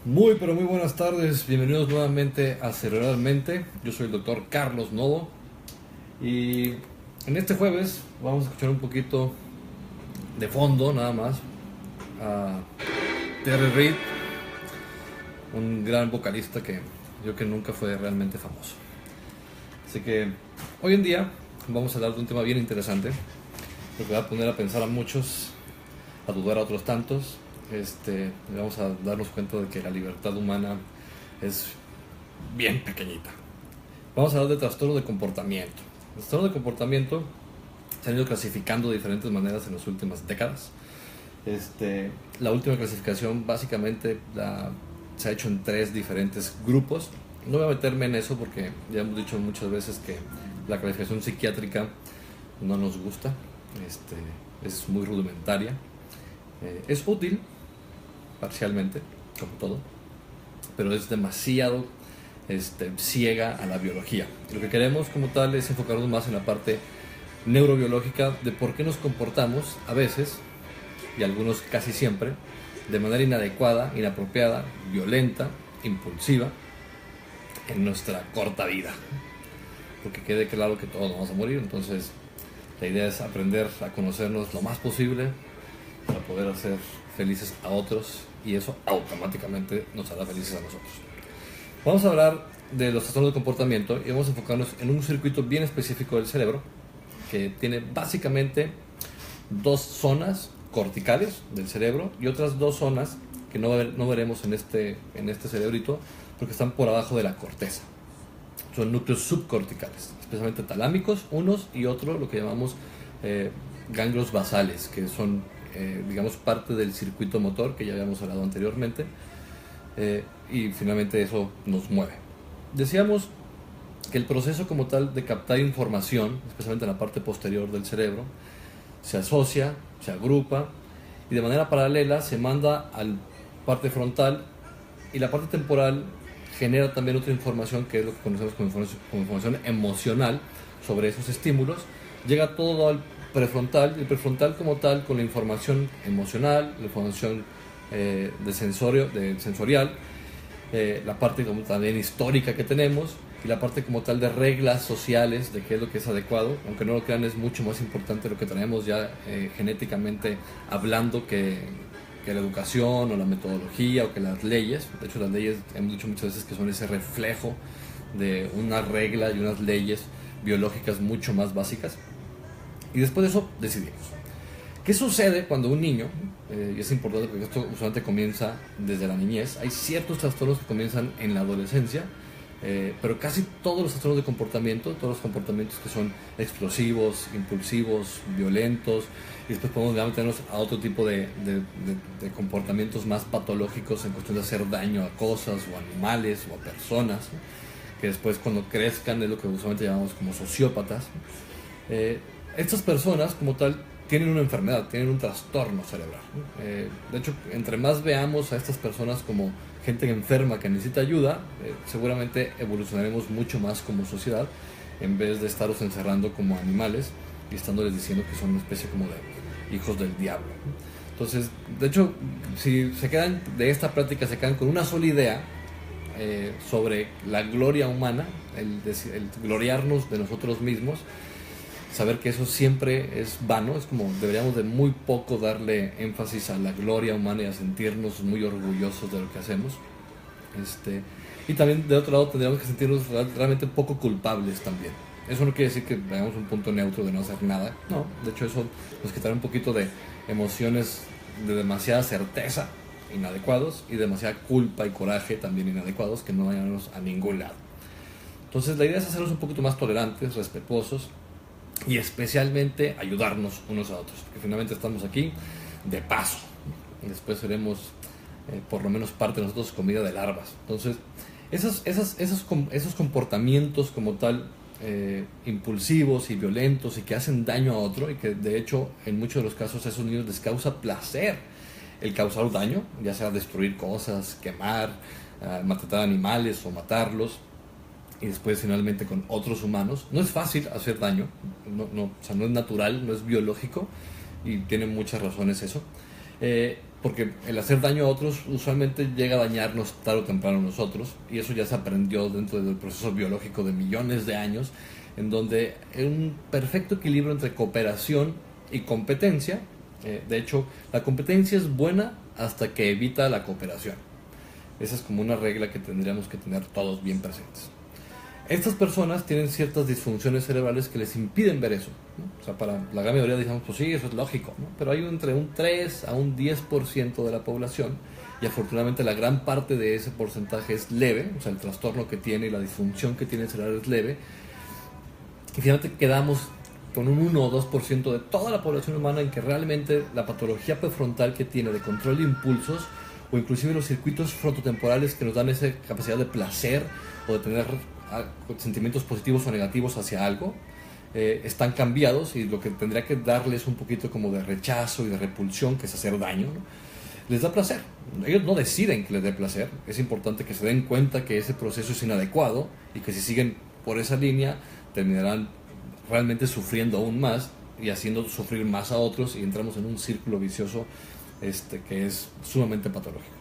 Muy, pero muy buenas tardes. Bienvenidos nuevamente a Cerebralmente. Yo soy el doctor Carlos Novo. Y en este jueves vamos a escuchar un poquito de fondo, nada más, a Terry Reid, un gran vocalista que yo que nunca fue realmente famoso. Así que hoy en día vamos a hablar de un tema bien interesante, lo que va a poner a pensar a muchos, a dudar a otros tantos. Vamos a darnos cuenta de que la libertad humana es bien pequeñita. Vamos a hablar de trastorno de comportamiento. El trastorno de comportamiento se han ido clasificando de diferentes maneras en las últimas décadas. La última clasificación básicamente se ha hecho en 3 diferentes grupos. No voy a meterme en eso porque ya hemos dicho muchas veces que la clasificación psiquiátrica no nos gusta. Es muy rudimentaria. Es útil parcialmente, como todo, pero es demasiado ciega a la biología. Lo que queremos como tal es enfocarnos más en la parte neurobiológica de por qué nos comportamos a veces, y algunos casi siempre, de manera inadecuada, inapropiada, violenta, impulsiva, en nuestra corta vida. Porque quede claro que todos vamos a morir, entonces la idea es aprender a conocernos lo más posible para poder hacer felices a otros, y eso automáticamente nos hará felices a nosotros. Vamos a hablar de los trastornos de comportamiento y vamos a enfocarnos en un circuito bien específico del cerebro que tiene básicamente 2 zonas corticales del cerebro y otras 2 zonas que no veremos en este cerebrito porque están por abajo de la corteza. Son núcleos subcorticales, especialmente talámicos, unos, y otro lo que llamamos ganglios basales, que son digamos parte del circuito motor que ya habíamos hablado anteriormente, y finalmente eso nos mueve. Decíamos que el proceso como tal de captar información, especialmente en la parte posterior del cerebro, se asocia, se agrupa y de manera paralela se manda a la parte frontal, y la parte temporal genera también otra información que es lo que conocemos como información emocional sobre esos estímulos. Llega todo al prefrontal, y el prefrontal como tal con la información emocional, la información sensorial, la parte como también histórica que tenemos, y la parte como tal de reglas sociales de qué es lo que es adecuado. Aunque no lo crean, es mucho más importante lo que tenemos ya genéticamente hablando que la educación o la metodología o que las leyes. De hecho, las leyes hemos dicho muchas veces que son ese reflejo de una regla y unas leyes biológicas mucho más básicas. Y después de eso decidimos. ¿Qué sucede cuando un niño, y es importante porque esto usualmente comienza desde la niñez, hay ciertos trastornos que comienzan en la adolescencia, pero casi todos los trastornos de comportamiento, todos los comportamientos que son explosivos, impulsivos, violentos, y después podemos meternos a otro tipo de comportamientos más patológicos en cuestión de hacer daño a cosas o animales o a personas, ¿no? Que después cuando crezcan es lo que usualmente llamamos como sociópatas. Estas personas como tal tienen una enfermedad, tienen un trastorno cerebral. De hecho, entre más veamos a estas personas como gente enferma que necesita ayuda, seguramente evolucionaremos mucho más como sociedad, en vez de estarlos encerrando como animales y estándoles diciendo que son una especie como de hijos del diablo. Entonces, de hecho, si se quedan de esta práctica, se quedan con una sola idea sobre la gloria humana, el gloriarnos de nosotros mismos, saber que eso siempre es vano. Es como deberíamos de muy poco darle énfasis a la gloria humana y a sentirnos muy orgullosos de lo que hacemos. Y también de otro lado tendríamos que sentirnos realmente poco culpables también. Eso no quiere decir que veamos un punto neutro de no hacer nada, no. De hecho, eso nos quitará un poquito de emociones de demasiada certeza, inadecuados, y demasiada culpa y coraje también inadecuados, que no vayan a ningún lado. Entonces la idea es hacernos un poquito más tolerantes, respetuosos, y especialmente ayudarnos unos a otros, porque finalmente estamos aquí de paso. Después seremos por lo menos parte de nosotros comida de larvas. Entonces esos comportamientos como tal, impulsivos y violentos, y que hacen daño a otro, y que de hecho en muchos de los casos a esos niños les causa placer el causar daño, ya sea destruir cosas, quemar, matar animales o matarlos, y después finalmente con otros humanos. No es fácil hacer daño, o sea, no es natural, no es biológico, y tiene muchas razones eso. porque el hacer daño a otros usualmente llega a dañarnos tarde o temprano a nosotros, y eso ya se aprendió dentro del proceso biológico de millones de años, en donde hay un perfecto equilibrio entre cooperación y competencia. De hecho, la competencia es buena hasta que evita la cooperación. Esa es como una regla que tendríamos que tener todos bien presentes. Estas personas tienen ciertas disfunciones cerebrales que les impiden ver eso, ¿no? O sea, para la gran mayoría digamos, pues sí, eso es lógico, ¿no? Pero hay entre un 3 a un 10% de la población, y afortunadamente la gran parte de ese porcentaje es leve, o sea, el trastorno que tiene y la disfunción que tiene el cerebro es leve, y finalmente quedamos con un 1 o 2% de toda la población humana en que realmente la patología prefrontal que tiene de control de impulsos, o inclusive los circuitos frontotemporales que nos dan esa capacidad de placer o de tener sentimientos positivos o negativos hacia algo, están cambiados, y lo que tendría que darles un poquito como de rechazo y de repulsión, que es hacer daño, ¿no? Les da placer. Ellos no deciden que les dé placer. Es importante que se den cuenta que ese proceso es inadecuado, y que si siguen por esa línea terminarán realmente sufriendo aún más y haciendo sufrir más a otros, y entramos en un círculo vicioso que es sumamente patológico.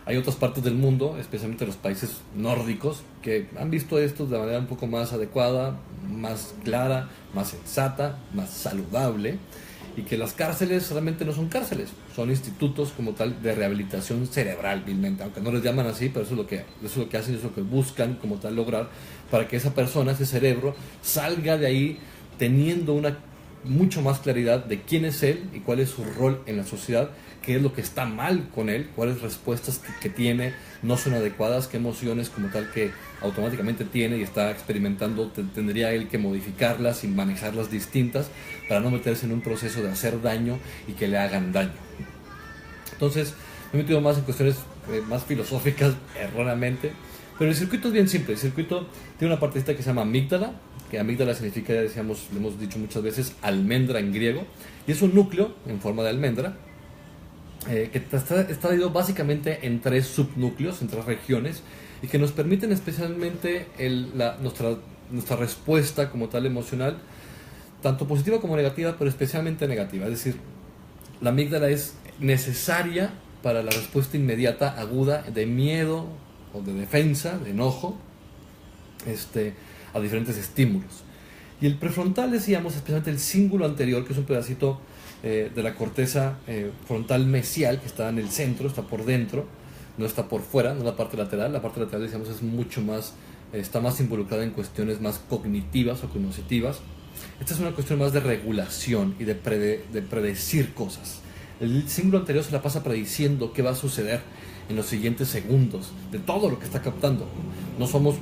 Hay otras partes del mundo, especialmente los países nórdicos, que han visto esto de manera un poco más adecuada, más clara, más sensata, más saludable, y que las cárceles realmente no son cárceles, son institutos como tal de rehabilitación cerebral, vilmente, aunque no les llaman así, pero eso es lo que hacen, es lo que buscan como tal lograr, para que esa persona, ese cerebro, salga de ahí teniendo mucho más claridad de quién es él y cuál es su rol en la sociedad, qué es lo que está mal con él, cuáles respuestas que tiene no son adecuadas, qué emociones como tal que automáticamente tiene y está experimentando, tendría él que modificarlas y manejarlas distintas para no meterse en un proceso de hacer daño y que le hagan daño. Entonces, me he metido más en cuestiones más filosóficas, erróneamente, pero el circuito es bien simple. El circuito tiene una partecita que se llama amígdala, que amígdala significa, ya decíamos, lo hemos dicho muchas veces, almendra en griego, y es un núcleo en forma de almendra, que está dividido básicamente en 3 subnúcleos, en 3 regiones, y que nos permiten especialmente nuestra respuesta como tal emocional, tanto positiva como negativa, pero especialmente negativa. Es decir, la amígdala es necesaria para la respuesta inmediata, aguda, de miedo o de defensa, de enojo, a diferentes estímulos. Y el prefrontal, decíamos, especialmente el cíngulo anterior, que es un pedacito de la corteza frontal mesial, que está en el centro, está por dentro, no está por fuera, no la parte lateral. La parte lateral, decíamos, es mucho más, está más involucrada en cuestiones más cognitivas o cognitivas. Esta es una cuestión más de regulación y de predecir cosas. El cíngulo anterior se la pasa prediciendo qué va a suceder en los siguientes segundos de todo lo que está captando. No somos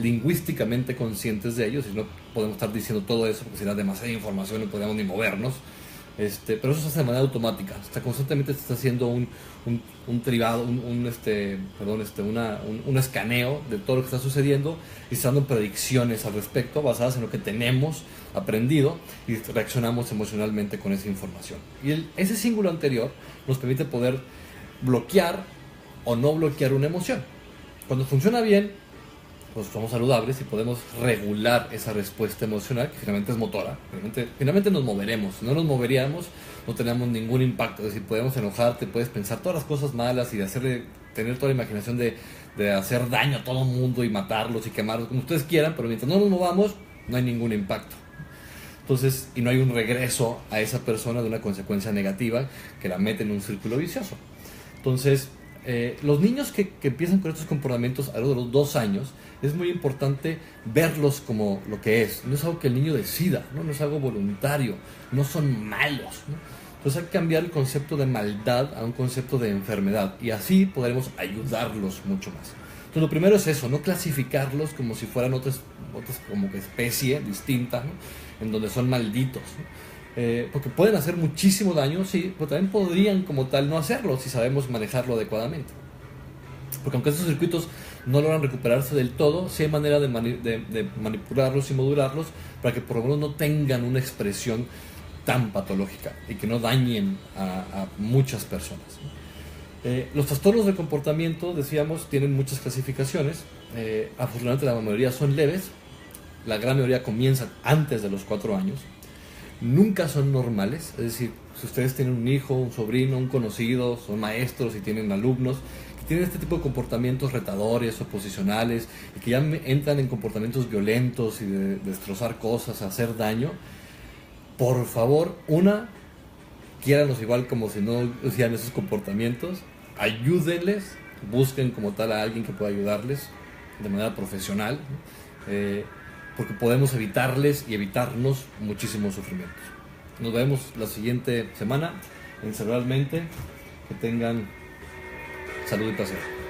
lingüísticamente conscientes de ello, si no podemos estar diciendo todo eso porque sería demasiada información y no podríamos ni movernos. Pero eso se hace de manera automática. Constantemente se está haciendo un tribado, un escaneo de todo lo que está sucediendo, y está dando predicciones al respecto basadas en lo que tenemos aprendido, y reaccionamos emocionalmente con esa información. Y ese cíngulo anterior nos permite poder bloquear o no bloquear una emoción. Cuando funciona bien, pues somos saludables y podemos regular esa respuesta emocional, que finalmente es motora. Finalmente nos moveremos. Si no nos moveríamos, no tenemos ningún impacto. Es decir, podemos enojarte, puedes pensar todas las cosas malas y tener toda la imaginación de hacer daño a todo el mundo y matarlos y quemarlos, como ustedes quieran, pero mientras no nos movamos, no hay ningún impacto. Entonces, y no hay un regreso a esa persona de una consecuencia negativa que la mete en un círculo vicioso. Entonces, los niños que empiezan con estos comportamientos a lo de los 2 años, es muy importante verlos como lo que es. No es algo que el niño decida, no es algo voluntario, no son malos, ¿no? Entonces hay que cambiar el concepto de maldad a un concepto de enfermedad, y así podremos ayudarlos mucho más. Entonces lo primero es eso, no clasificarlos como si fueran otras como que especie distinta, ¿no? En donde son malditos, ¿no? Porque pueden hacer muchísimo daño, sí, pero también podrían como tal no hacerlo si sabemos manejarlo adecuadamente. Porque aunque estos circuitos no logran recuperarse del todo, sí hay manera de manipularlos y modularlos para que por lo menos no tengan una expresión tan patológica y que no dañen a muchas personas. Los trastornos de comportamiento, decíamos, tienen muchas clasificaciones. Afortunadamente la mayoría son leves, la gran mayoría comienzan antes de los 4 años. nunca son normales. Es decir, si ustedes tienen un hijo, un sobrino, un conocido, son maestros y tienen alumnos que tienen este tipo de comportamientos retadores, oposicionales, y que ya entran en comportamientos violentos y de destrozar cosas, hacer daño, por favor, quiéranlos igual como si no hicieran esos comportamientos, ayúdenles, busquen como tal a alguien que pueda ayudarles de manera profesional, porque podemos evitarles y evitarnos muchísimos sufrimientos. Nos vemos la siguiente semana en Cerebralmente. Que tengan salud y placer.